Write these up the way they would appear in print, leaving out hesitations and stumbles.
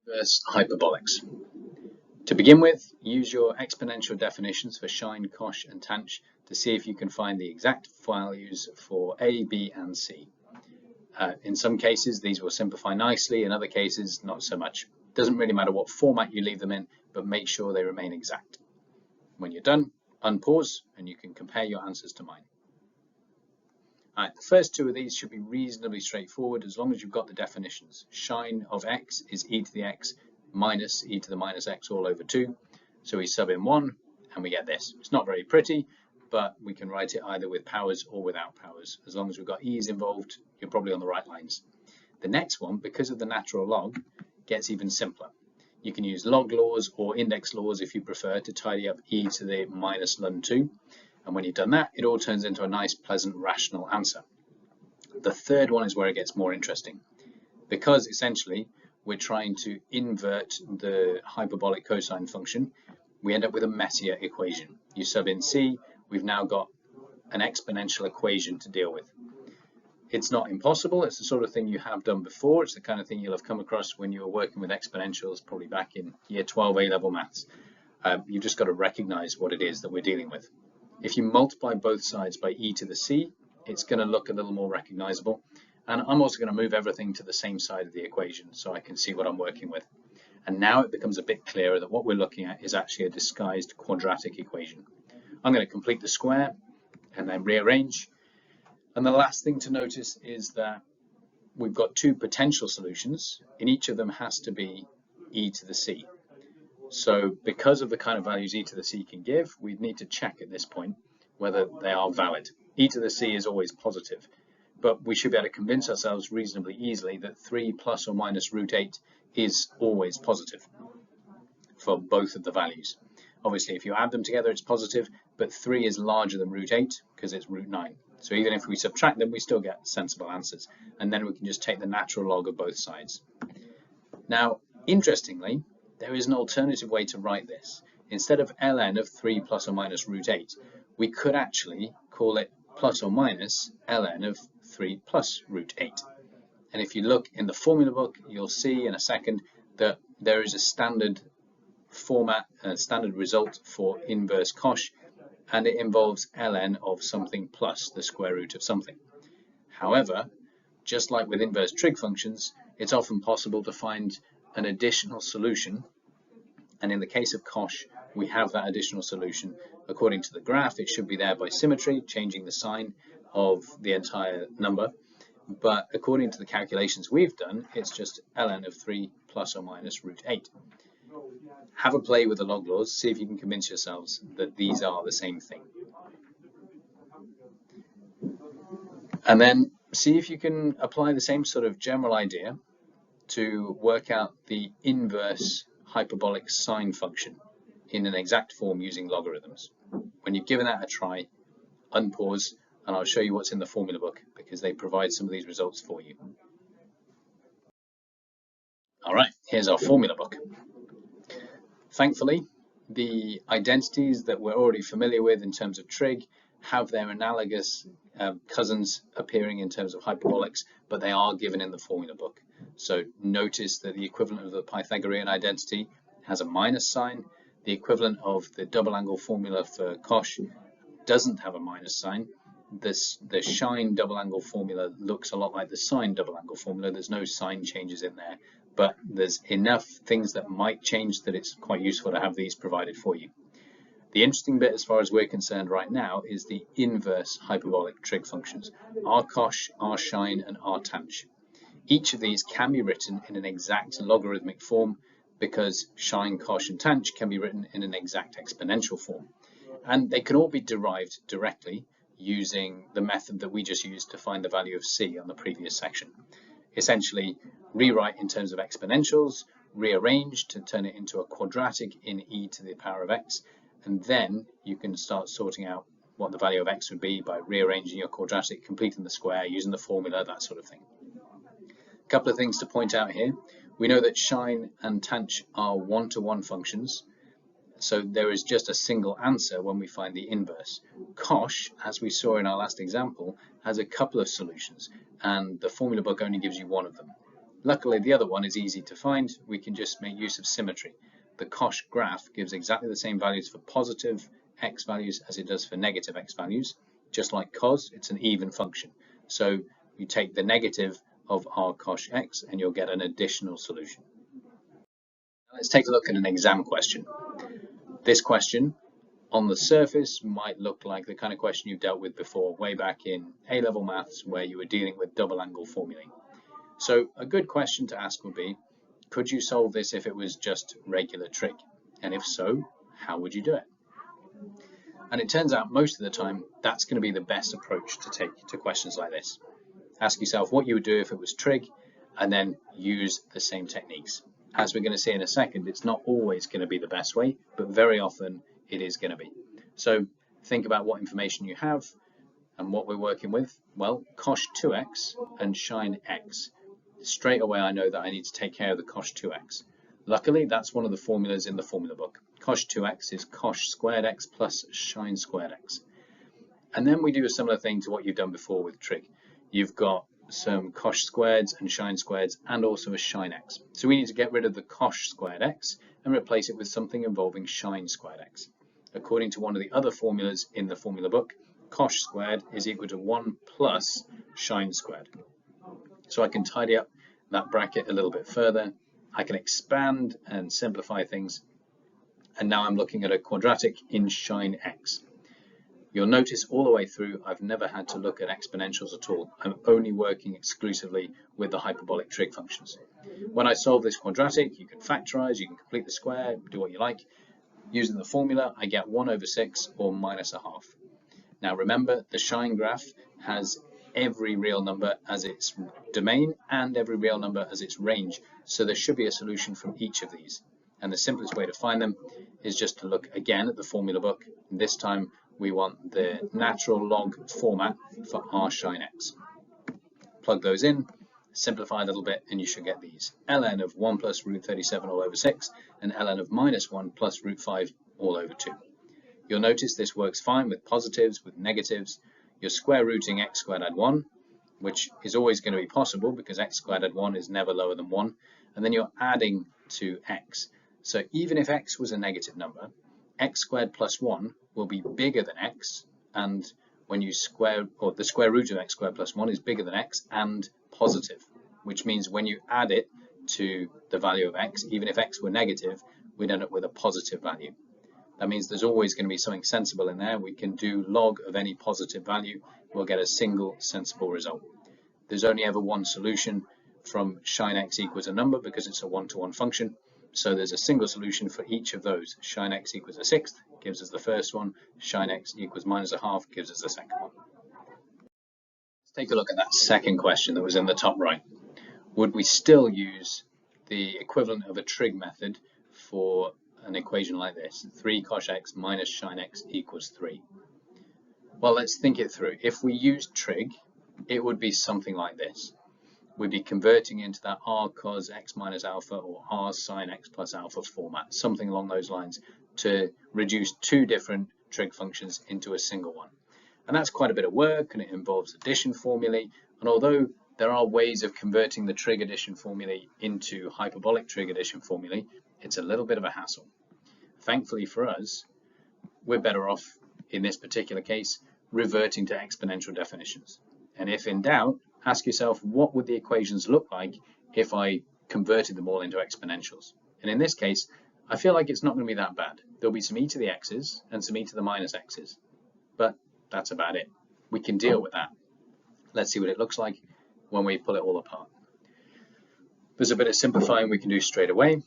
Inverse hyperbolics. To begin with, use your exponential definitions for sinh, cosh, and tanh to see if you can find the exact values for a, b, and c. In some cases, these will simplify nicely. In other cases, not so much. Doesn't really matter what format you leave them in, but make sure they remain exact. When you're done, unpause, and you can compare your answers to mine. All right, the first two of these should be reasonably straightforward as long as you've got the definitions. Sinh of x is e to the x minus e to the minus x all over 2. So we sub in 1 and we get this. It's not very pretty, but we can write it either with powers or without powers. As long as we've got e's involved, you're probably on the right lines. The next one, because of the natural log, gets even simpler. You can use log laws or index laws if you prefer to tidy up e to the minus ln 2. And when you've done that, it all turns into a nice, pleasant, rational answer. The third one is where it gets more interesting. Because essentially, we're trying to invert the hyperbolic cosine function, we end up with a messier equation. You sub in c, we've now got an exponential equation to deal with. It's not impossible. It's the sort of thing you have done before. It's the kind of thing you'll have come across when you were working with exponentials, probably back in year 12 A-level maths. You've just got to recognize what it is that we're dealing with. If you multiply both sides by e to the c, it's going to look a little more recognizable. And I'm also going to move everything to the same side of the equation so I can see what I'm working with. And now it becomes a bit clearer that what we're looking at is actually a disguised quadratic equation. I'm going to complete the square and then rearrange. And the last thing to notice is that we've got two potential solutions, and each of them has to be e to the c. So because of the kind of values e to the c can give, we need to check at this point whether they are valid. E to the c is always positive, but we should be able to convince ourselves reasonably easily that 3 plus or minus root 8 is always positive for both of the values. Obviously, if you add them together, it's positive, but 3 is larger than root 8 because it's root 9. So even if we subtract them, we still get sensible answers. And then we can just take the natural log of both sides. Now, interestingly, there is an alternative way to write this. Instead of ln of 3 plus or minus root 8, we could actually call it plus or minus ln of 3 plus root 8. And if you look in the formula book, you'll see in a second that there is a standard format, a standard result for inverse cosh, and it involves ln of something plus the square root of something. However, just like with inverse trig functions, it's often possible to find an additional solution, and in the case of cosh, we have that additional solution. According to the graph, it should be there by symmetry, changing the sign of the entire number, but according to the calculations we've done, it's just ln of 3 plus or minus root 8. Have a play with the log laws, see if you can convince yourselves that these are the same thing. And then see if you can apply the same sort of general idea to work out the inverse hyperbolic sine function in an exact form using logarithms. When you've given that a try, unpause, and I'll show you what's in the formula book because they provide some of these results for you. All right, here's our formula book. Thankfully, the identities that we're already familiar with in terms of trig have their analogous cousins appearing in terms of hyperbolics, but they are given in the formula book. So notice that the equivalent of the Pythagorean identity has a minus sign. The equivalent of the double angle formula for cosh doesn't have a minus sign. The sinh double angle formula looks a lot like the sine double angle formula. There's no sign changes in there, but there's enough things that might change that it's quite useful to have these provided for you. The interesting bit as far as we're concerned right now is the inverse hyperbolic trig functions, arcosh, arsinh, and artanh. Each of these can be written in an exact logarithmic form because sinh, cosh, and tanh can be written in an exact exponential form. And they can all be derived directly using the method that we just used to find the value of c on the previous section. Essentially, rewrite in terms of exponentials, rearrange to turn it into a quadratic in e to the power of x, and then you can start sorting out what the value of x would be by rearranging your quadratic, completing the square, using the formula, that sort of thing. A couple of things to point out here. We know that sinh and tanh are one-to-one functions, so there is just a single answer when we find the inverse. Cosh, as we saw in our last example, has a couple of solutions, and the formula book only gives you one of them. Luckily, the other one is easy to find. We can just make use of symmetry. The cosh graph gives exactly the same values for positive x values as it does for negative x values. Just like cos, it's an even function. So you take the negative of arcosh x and you'll get an additional solution. Let's take a look at an exam question. This question on the surface might look like the kind of question you've dealt with before, way back in A-level Maths, where you were dealing with double angle formulae. So a good question to ask would be, could you solve this if it was just regular trig? And if so, how would you do it? And it turns out most of the time, that's going to be the best approach to take to questions like this. Ask yourself what you would do if it was trig, and then use the same techniques. As we're going to see in a second, it's not always going to be the best way, but very often it is going to be. So think about what information you have and what we're working with. Well, cosh 2x and sin x. Straight away I know that I need to take care of the cosh 2x. Luckily, that's one of the formulas in the formula book. Cosh 2x is cosh squared x plus sin squared x. And then we do a similar thing to what you've done before with trig. You've got some cosh squareds and sin squareds and also a sin x. So we need to get rid of the cosh squared x and replace it with something involving sin squared x. According to one of the other formulas in the formula book, cosh squared is equal to 1 plus sin squared. So I can tidy up that bracket a little bit further. I can expand and simplify things. And now I'm looking at a quadratic in sin x. You'll notice all the way through, I've never had to look at exponentials at all. I'm only working exclusively with the hyperbolic trig functions. When I solve this quadratic, you can factorize, you can complete the square, do what you like. Using the formula, I get 1 over 6 or minus a half. Now remember, the sin graph has every real number as its domain and every real number as its range. So there should be a solution from each of these. And the simplest way to find them is just to look again at the formula book. This time we want the natural log format for arsin x. Plug those in, simplify a little bit, and you should get these. ln of 1 plus root 37 all over 6 and ln of minus 1 plus root 5 all over 2. You'll notice this works fine with positives, with negatives. You're square rooting x squared add 1, which is always going to be possible because x squared add 1 is never lower than 1. And then you're adding to x. So even if x was a negative number, x squared plus 1 will be bigger than x. And when you square, or the square root of x squared plus 1 is bigger than x and positive, which means when you add it to the value of x, even if x were negative, we'd end up with a positive value. That means there's always going to be something sensible in there. We can do log of any positive value. We'll get a single sensible result. There's only ever one solution from sin x equals a number because it's a one-to-one function. So there's a single solution for each of those. Sin x equals a sixth gives us the first one. Sin x equals minus a half gives us the second one. Let's take a look at that second question that was in the top right. Would we still use the equivalent of a trig method for an equation like this? 3 cosh x minus sin x equals 3. Well, let's think it through. If we used trig, it would be something like this. We'd be converting into that r cos x minus alpha or r sin x plus alpha format, something along those lines, to reduce two different trig functions into a single one. And that's quite a bit of work, and it involves addition formulae. And although there are ways of converting the trig addition formulae into hyperbolic trig addition formulae, it's a little bit of a hassle. Thankfully for us, we're better off, in this particular case, reverting to exponential definitions. And if in doubt, ask yourself, what would the equations look like if I converted them all into exponentials? And in this case, I feel like it's not going to be that bad. There'll be some e to the x's and some e to the minus x's, but that's about it. We can deal with that. Let's see what it looks like when we pull it all apart. There's a bit of simplifying we can do straight away.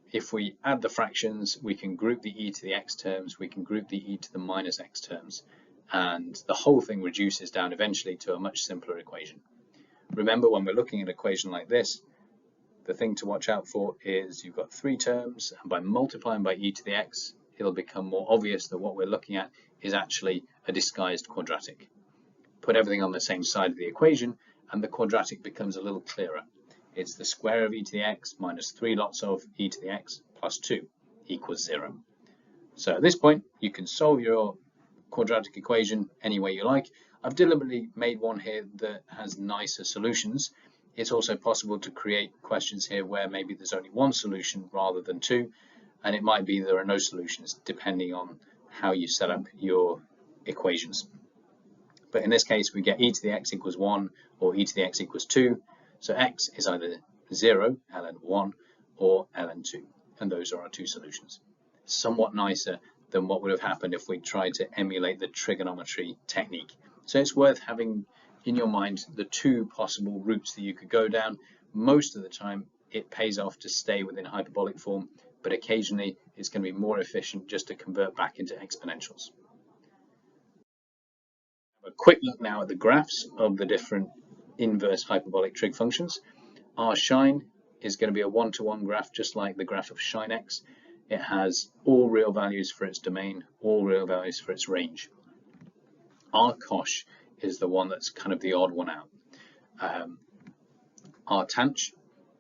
If we add the fractions, we can group the e to the x terms, we can group the e to the minus x terms, and the whole thing reduces down eventually to a much simpler equation. Remember, when we're looking at an equation like this, the thing to watch out for is you've got 3 terms, and by multiplying by e to the x, it'll become more obvious that what we're looking at is actually a disguised quadratic. Put everything on the same side of the equation, and the quadratic becomes a little clearer. It's the square of e to the x minus 3 lots of e to the x plus 2 equals 0. So at this point, you can solve your quadratic equation any way you like. I've deliberately made one here that has nicer solutions. It's also possible to create questions here where maybe there's only one solution rather than two, and it might be there are no solutions depending on how you set up your equations. But in this case, we get e to the x equals 1 or e to the x equals 2. So x is either 0, ln 1, or ln 2. And those are our two solutions. Somewhat nicer than what would have happened if we tried to emulate the trigonometry technique. So it's worth having in your mind the two possible routes that you could go down. Most of the time, it pays off to stay within hyperbolic form, but occasionally it's going to be more efficient just to convert back into exponentials. A quick look now at the graphs of the different inverse hyperbolic trig functions. Arsinh is going to be a one-to-one graph, just like the graph of sin x. It has all real values for its domain, all real values for its range. Arcosh is the one that's kind of the odd one out. Artanh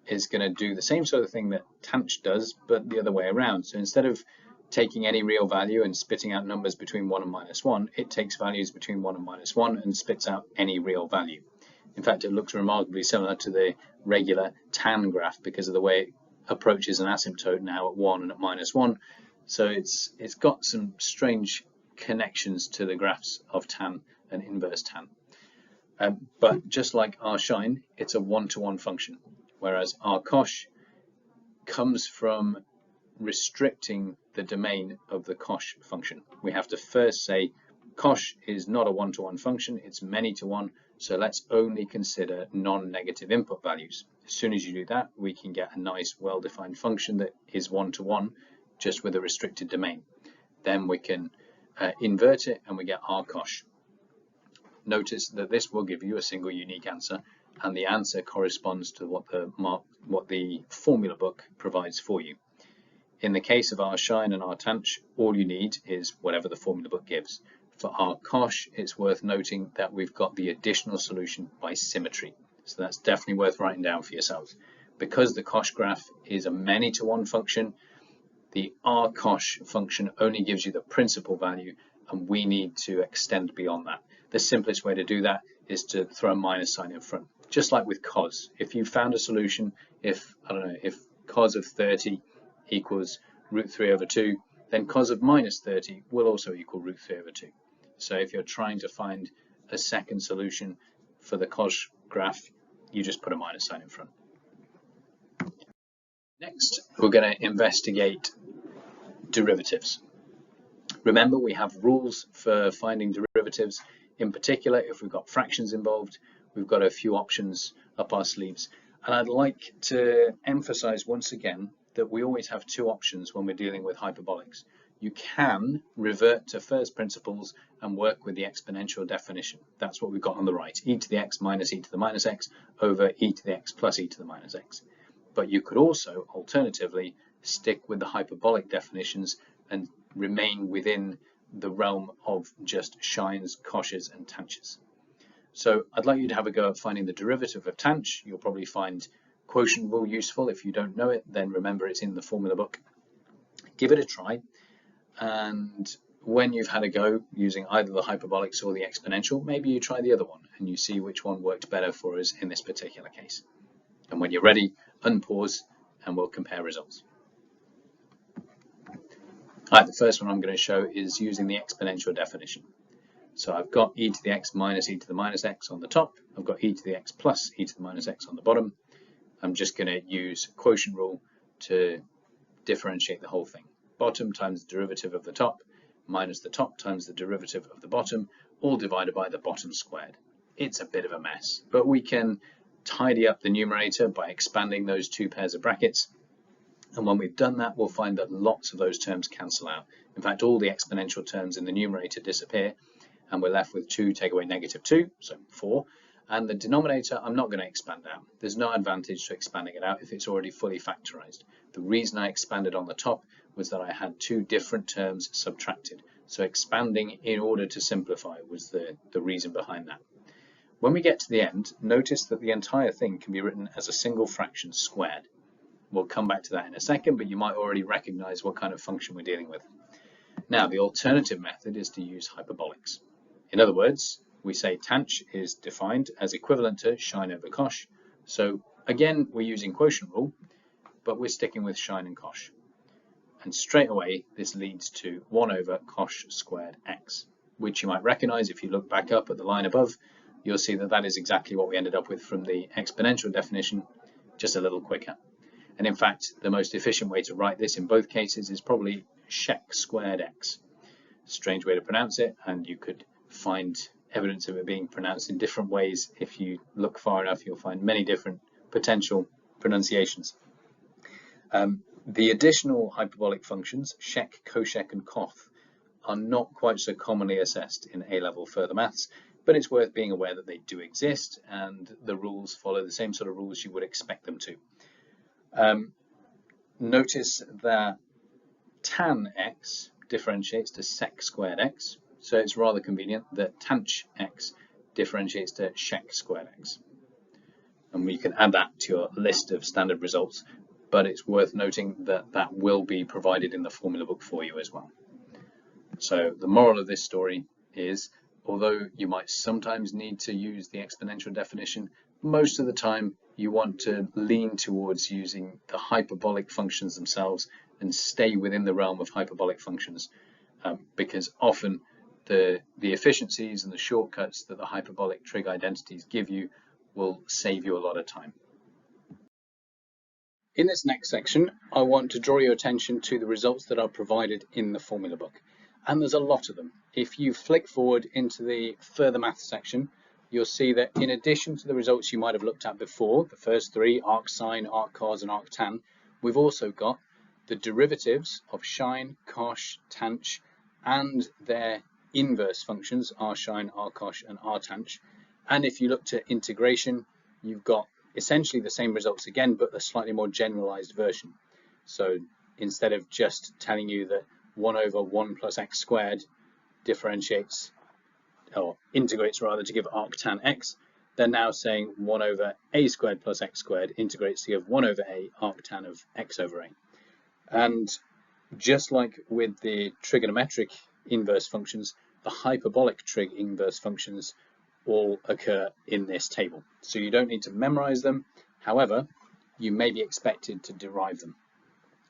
is going to do the same sort of thing that tanh does, but the other way around. So instead of taking any real value and spitting out numbers between 1 and -1, it takes values between 1 and -1 and spits out any real value. In fact, it looks remarkably similar to the regular tan graph because of the way it approaches an asymptote now at 1 and at -1. So it's got some strange connections to the graphs of tan and inverse tan. But just like arsinh, it's a one-to-one function, whereas arcosh comes from restricting the domain of the cosh function. We have to first say cosh is not a one-to-one function, it's many-to-one, so let's only consider non-negative input values. As soon as you do that, we can get a nice well-defined function that is one-to-one, just with a restricted domain. Then we can invert it and we get arcosh. Notice that this will give you a single unique answer, and the answer corresponds to what the formula book provides for you. In the case of arsinh and artanh, all you need is whatever the formula book gives. For arcosh, it's worth noting that we've got the additional solution by symmetry. So that's definitely worth writing down for yourselves. Because the cosh graph is a many-to-one function, the arcosh function only gives you the principal value, and we need to extend beyond that. The simplest way to do that is to throw a minus sign in front. Just like with cos. If you found a solution, if cos of 30 equals √3/2, then cos of -30 will also equal √3/2. So if you're trying to find a second solution for the cosh graph, you just put a minus sign in front. Next, we're going to investigate derivatives. Remember, we have rules for finding derivatives. In particular, if we've got fractions involved, we've got a few options up our sleeves. And I'd like to emphasize once again that we always have two options when we're dealing with hyperbolics. You can revert to first principles and work with the exponential definition. That's what we've got on the right, e to the x minus e to the minus x over e to the x plus e to the minus x. But you could also, alternatively, stick with the hyperbolic definitions and remain within the realm of just sines, coshes, and tanches. So I'd like you to have a go at finding the derivative of tanh. You'll probably find quotient rule useful. If you don't know it, then remember it's in the formula book. Give it a try, and when you've had a go using either the hyperbolics or the exponential, maybe you try the other one and you see which one worked better for us in this particular case. And when you're ready, unpause and we'll compare results. All right, the first one I'm going to show is using the exponential definition. So I've got e to the x minus e to the minus x on the top. I've got e to the x plus e to the minus x on the bottom. I'm just going to use quotient rule to differentiate the whole thing. Bottom times the derivative of the top minus the top times the derivative of the bottom, all divided by the bottom squared. It's a bit of a mess, but we can tidy up the numerator by expanding those two pairs of brackets. And when we've done that, we'll find that lots of those terms cancel out. In fact, all the exponential terms in the numerator disappear, and we're left with 2 take away -2, so 4. And the denominator, I'm not going to expand out. There's no advantage to expanding it out if it's already fully factorized. The reason I expanded on the top was that I had two different terms subtracted. So expanding in order to simplify was the reason behind that. When we get to the end, notice that the entire thing can be written as a single fraction squared. We'll come back to that in a second, but you might already recognize what kind of function we're dealing with. Now, the alternative method is to use hyperbolics. In other words, we say tanh is defined as equivalent to sine over cosh, So again, we're using quotient rule, but we're sticking with sinh and cosh. And straight away, this leads to 1 over cosh squared x, which you might recognize if you look back up at the line above. You'll see that that is exactly what we ended up with from the exponential definition, just a little quicker. And in fact, the most efficient way to write this in both cases is probably shec squared x. Strange way to pronounce it, and you could find evidence of it being pronounced in different ways. If you look far enough, you'll find many different potential pronunciations. The additional hyperbolic functions, shec, coshec, and coth, are not quite so commonly assessed in A-level further maths, but it's worth being aware that they do exist, and the rules follow the same sort of rules you would expect them to. Notice that tan x differentiates to sec squared x, so it's rather convenient that tanch x differentiates to shec squared x. And we can add that to your list of standard results, but it's worth noting that that will be provided in the formula book for you as well. So the moral of this story is, although you might sometimes need to use the exponential definition, most of the time you want to lean towards using the hyperbolic functions themselves and stay within the realm of hyperbolic functions, because often the efficiencies and the shortcuts that the hyperbolic trig identities give you will save you a lot of time. In this next section, I want to draw your attention to the results that are provided in the formula book. And there's a lot of them. If you flick forward into the further maths section, you'll see that in addition to the results you might have looked at before, the first three, arcsine, arcos, and arctan, we've also got the derivatives of sinh, cosh, tanch, and their inverse functions, arsinh, arcosh, and artanch. And if you look to integration, you've got essentially the same results again, but a slightly more generalized version. So instead of just telling you that 1 over 1 plus x squared differentiates, or integrates rather, to give arctan x, they're now saying 1 over a squared plus x squared integrates to give 1 over a arctan of x over a. And just like with the trigonometric inverse functions, the hyperbolic trig inverse functions all occur in this table. So you don't need to memorize them. However, you may be expected to derive them.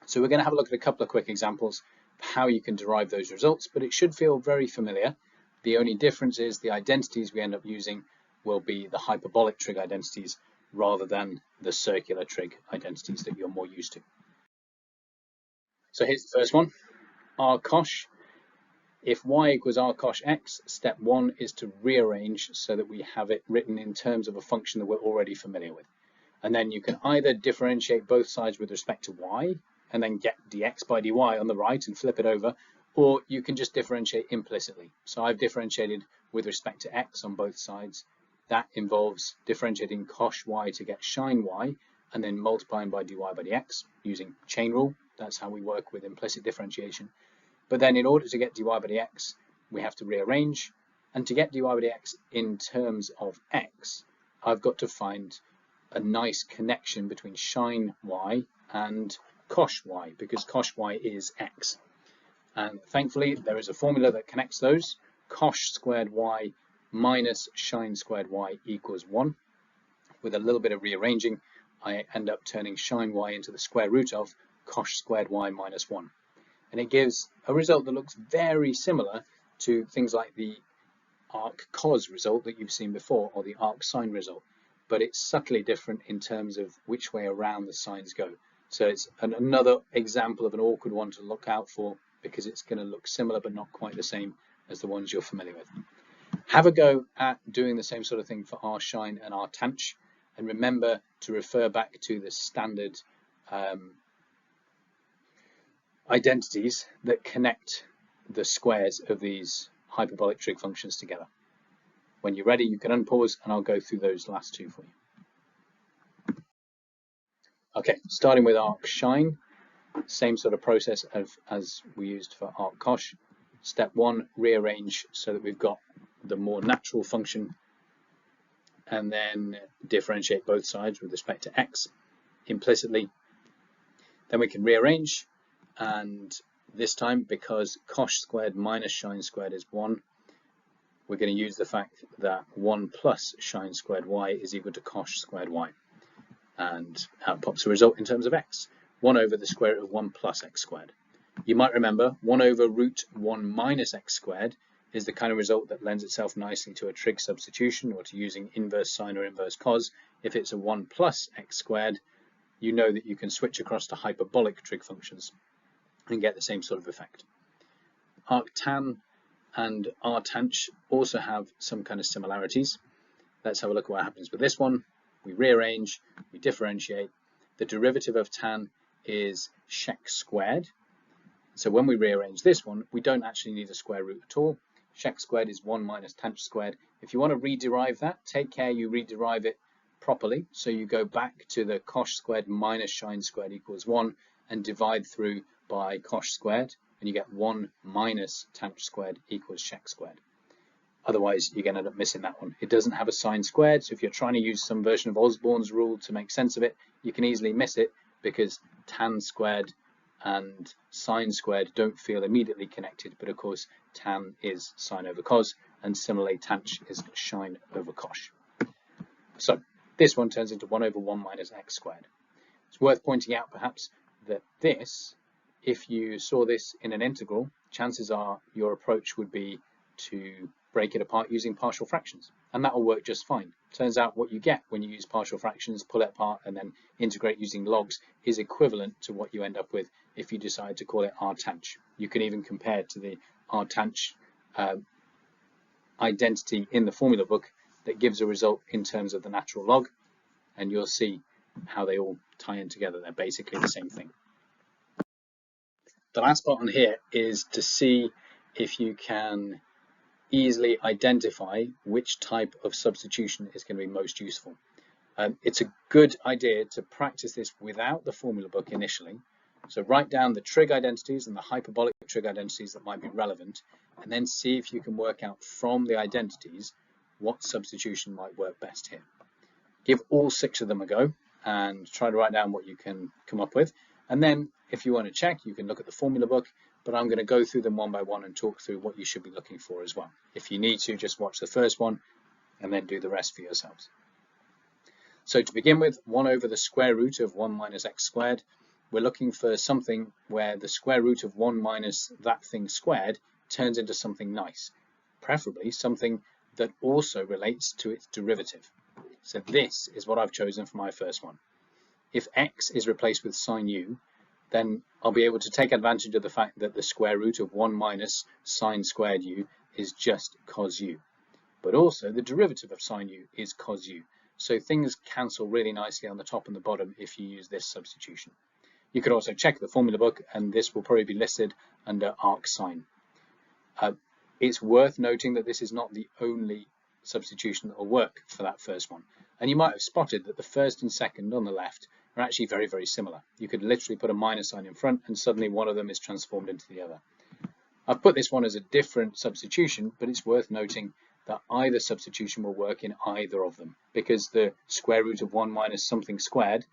So we're going to have a look at a couple of quick examples of how you can derive those results, but it should feel very familiar. The only difference is the identities we end up using will be the hyperbolic trig identities rather than the circular trig identities that you're more used to. So here's the first one, arcosh. If y equals arcosh x, step 1 is to rearrange so that we have it written in terms of a function that we're already familiar with. And then you can either differentiate both sides with respect to y and then get dx by dy on the right and flip it over, or you can just differentiate implicitly. So I've differentiated with respect to x on both sides. That involves differentiating cosh y to get sinh y and then multiplying by dy by dx using chain rule. That's how we work with implicit differentiation. But then in order to get dy by dx, we have to rearrange. And to get dy by dx in terms of x, I've got to find a nice connection between sinh y and cosh y, because cosh y is x. And thankfully, there is a formula that connects those. Cosh squared y minus sinh squared y equals 1. With a little bit of rearranging, I end up turning sinh y into the square root of cosh squared y minus 1. And it gives a result that looks very similar to things like the arcos result that you've seen before, or the arcsine result, but it's subtly different in terms of which way around the signs go. So it's another example of an awkward one to look out for, because it's going to look similar but not quite the same as the ones you're familiar with. Have a go at doing the same sort of thing for arsinh and artanch, and remember to refer back to the standard identities that connect the squares of these hyperbolic trig functions together. When you're ready, you can unpause and I'll go through those last two for you. Okay, starting with arcsinh, same sort of process as we used for arcosh. Step 1, rearrange so that we've got the more natural function, and then differentiate both sides with respect to x implicitly. Then we can rearrange, and this time, because cosh squared minus sinh squared is 1, we're going to use the fact that 1 plus sinh squared y is equal to cosh squared y. and out pops the result in terms of x, 1 over the square root of 1 plus x squared. You might remember 1 over root 1 minus x squared is the kind of result that lends itself nicely to a trig substitution or to using inverse sine or inverse cos. If it's a 1 plus x squared, you know that you can switch across to hyperbolic trig functions and get the same sort of effect. Arctan and artanh also have some kind of similarities. Let's have a look at what happens with this one. We rearrange, we differentiate. The derivative of tan is shec squared. So when we rearrange this one, we don't actually need a square root at all. Shec squared is 1 minus tanh squared. If you want to rederive that, take care you rederive it properly. So you go back to the cosh squared minus sinh squared equals 1 and divide through by cosh squared, and you get 1 minus tanh squared equals shec squared. Otherwise, you're going to end up missing that one. It doesn't have a sine squared, so if you're trying to use some version of Osborne's rule to make sense of it, you can easily miss it because tan squared and sine squared don't feel immediately connected, but of course tan is sine over cos, and similarly tanh is sinh over cosh. So this one turns into 1 over 1 minus x squared. It's worth pointing out perhaps that this, if you saw this in an integral, chances are your approach would be to break it apart using partial fractions, and that will work just fine. Turns out what you get when you use partial fractions, pull it apart and then integrate using logs, is equivalent to what you end up with if you decide to call it artanh. You can even compare it to the artanh identity in the formula book that gives a result in terms of the natural log, and you'll see how they all tie in together. They're basically the same thing. The last part on here is to see if you can easily identify which type of substitution is going to be most useful. It's a good idea to practice this without the formula book initially. So write down the trig identities and the hyperbolic trig identities that might be relevant, and then see if you can work out from the identities what substitution might work best here. Give all 6 of them a go and try to write down what you can come up with. And then if you want to check, you can look at the formula book, but I'm going to go through them one by one and talk through what you should be looking for as well. If you need to, just watch the first one and then do the rest for yourselves. So to begin with, 1 over the square root of 1 minus x squared. We're looking for something where the square root of 1 minus that thing squared turns into something nice, preferably something that also relates to its derivative. So this is what I've chosen for my first one. If x is replaced with sine u, then I'll be able to take advantage of the fact that the square root of 1 minus sine squared u is just cos u. But also the derivative of sine u is cos u. So things cancel really nicely on the top and the bottom if you use this substitution. You could also check the formula book, and this will probably be listed under arcsine. It's worth noting that this is not the only substitution that will work for that first one. And you might have spotted that the first and second on the left are actually very, very similar. You could literally put a minus sign in front and suddenly one of them is transformed into the other. I've put this one as a different substitution, but it's worth noting that either substitution will work in either of them, because the square root of 1 minus something squared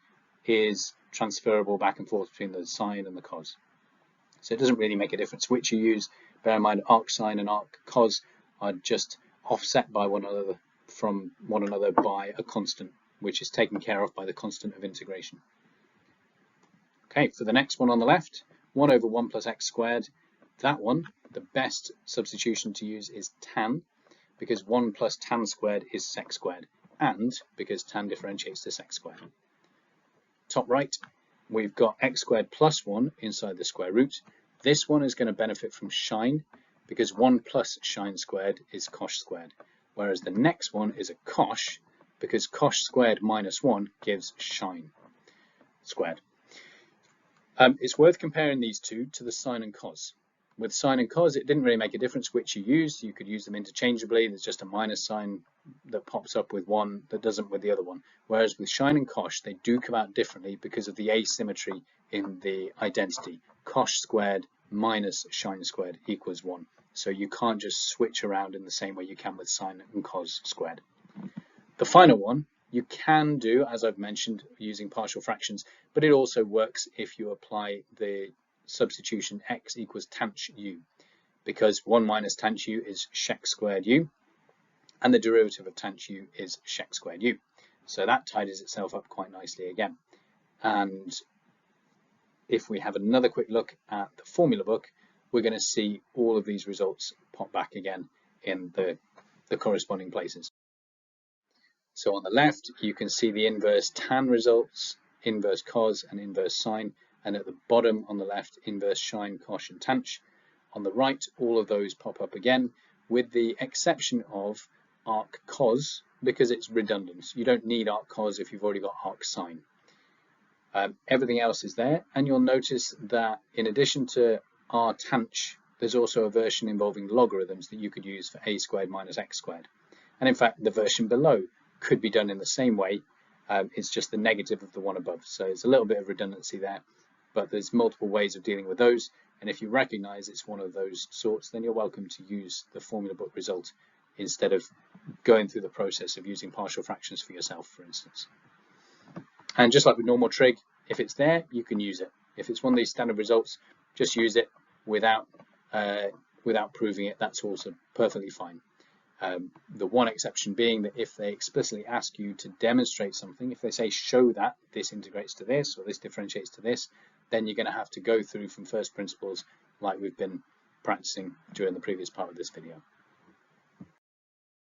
is transferable back and forth between the sine and the cos. So it doesn't really make a difference which you use. Bear in mind, arcsine and arccos are just offset by one another from one another by a constant, which is taken care of by the constant of integration. Okay, for the next one on the left, 1 over 1 plus x squared. That one, the best substitution to use is tan, because 1 plus tan squared is sec squared, and because tan differentiates to sec squared. Top right, we've got x squared plus 1 inside the square root. This one is going to benefit from sinh, because 1 plus sinh squared is cosh squared, whereas the next one is a cosh, because cosh squared minus 1 gives sinh squared. It's worth comparing these two to the sine and cos. With sine and cos, it didn't really make a difference which you used. You could use them interchangeably. There's just a minus sign that pops up with one that doesn't with the other one. Whereas with sinh and cosh, they do come out differently because of the asymmetry in the identity. Cosh squared minus sinh squared equals 1. So you can't just switch around in the same way you can with sine and cos squared. The final one you can do, as I've mentioned, using partial fractions, but it also works if you apply the substitution x equals tanh u, because 1 minus tanh u is shec squared u, and the derivative of tanh u is shec squared u. So that tidies itself up quite nicely again. And if we have another quick look at the formula book, we're going to see all of these results pop back again in the corresponding places. So on the left, you can see the inverse tan results, inverse cos and inverse sine, and at the bottom on the left, inverse sine, cosh and tanh. On the right, all of those pop up again, with the exception of arcos, because it's redundant. You don't need arcos if you've already got arcsine. Everything else is there, and you'll notice that in addition to artanh, there's also a version involving logarithms that you could use for a squared minus x squared. And in fact, the version below could be done in the same way. It's just the negative of the one above. So it's a little bit of redundancy there, but there's multiple ways of dealing with those. And if you recognize it's one of those sorts, then you're welcome to use the formula book result instead of going through the process of using partial fractions for yourself, for instance. And just like with normal trig, if it's there, you can use it. If it's one of these standard results, just use it without proving it. That's also perfectly fine. The one exception being that if they explicitly ask you to demonstrate something, if they say show that this integrates to this or this differentiates to this, then you're going to have to go through from first principles like we've been practicing during the previous part of this video.